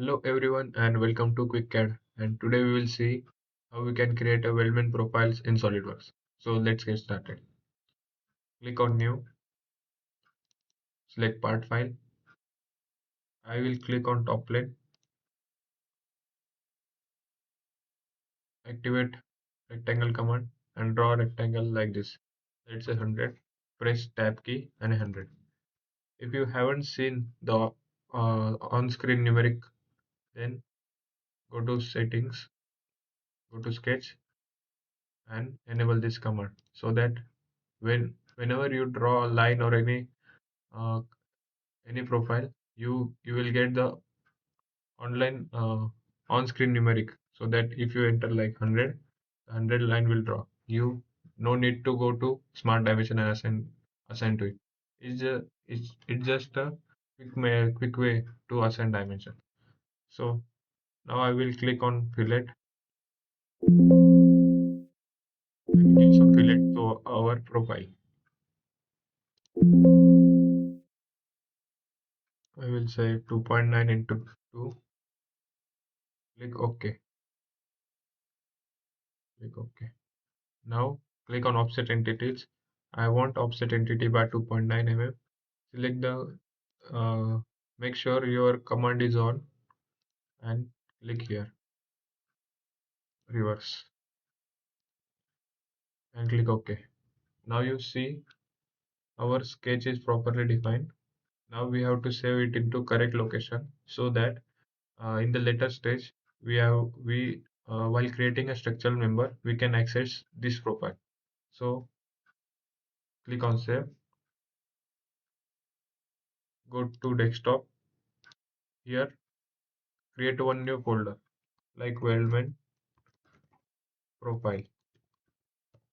Hello everyone and welcome to QuickCAD, and today we will see how we can create a Weldment profiles in SolidWorks. So let's get started. Click on new, select part file. I will click on top plane, activate rectangle command and draw a rectangle like this. Let's say 100. Press tab key and 100. If you haven't seen the on-screen numeric, then go to settings, go to sketch and enable this command so that whenever you draw a line or uh, any profile, you will get the online on-screen numeric, so that if you enter like 100, the 100 line will draw. You no need to go to smart dimension and assign to it. It's just a quick way to assign dimension. So now I will click on fillet and give some fillet to our profile. I will say 2.9 into 2. Click OK. Click OK. Now click on offset entities. I want offset entity by 2.9 mm. Select the make sure your command is on and click here, reverse, and click OK. Now you see our sketch is properly defined. Now we have to save it into correct location so that in the later stage we while creating a structural member we can access this profile. So click on save, go to desktop. Here create one new folder like Weldment Profile.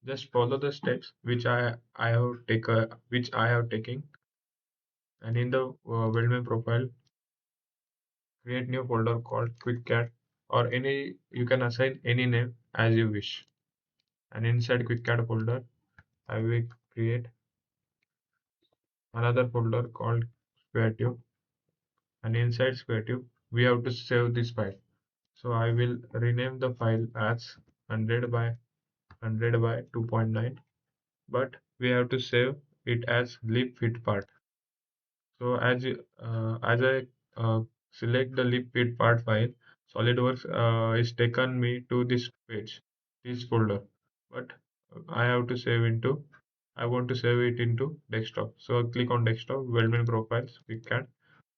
Just follow the steps which I have taken, and in the Weldment profile, create new folder called QuickCAD, or any you can assign any name as you wish. And inside QuickCAD folder, I will create another folder called Square Tube, and inside Square Tube, we have to save this file. So I will rename the file as 100 by 100 by 2.9, but we have to save it as lip fit part. So as I select the lip fit part file, SolidWorks is taken me to this page, this folder. But I have to save into, I want to save it into desktop. So click on desktop, Weldment Profiles. We can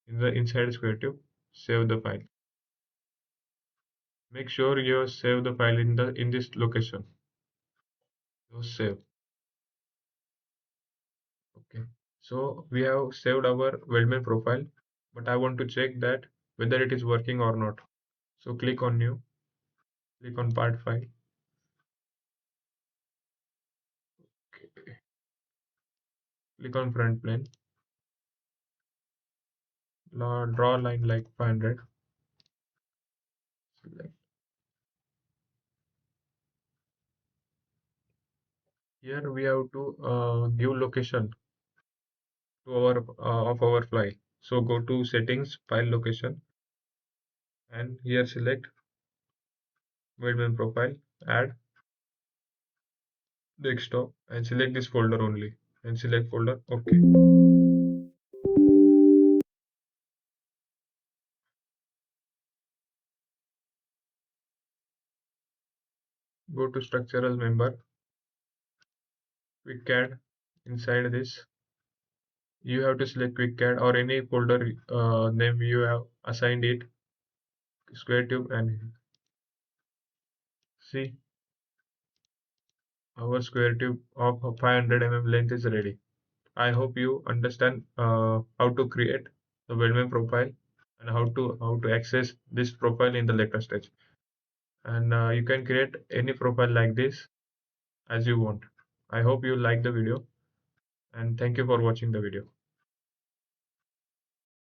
in the inside square tube, save the file. Make sure you save the file in this location. So save. Okay. So we have saved our Weldment profile, but I want to check that whether it is working or not. So click on new, click on part file, click on front plane, draw a line like 500. Select. Here we have to give location to our of our file. So go to settings, file location, and here select Weldment profile, add desktop, and select this folder only, and select folder. Okay. Go to structural member, QuickCAD. Inside this, you have to select QuickCAD or any folder name you have assigned it, square tube, and see our square tube of 500 mm length is ready. I hope you understand how to create the Weldment profile and how to access this profile in the later stage. And you can create any profile like this as you want. I hope you like the video, and thank you for watching the video.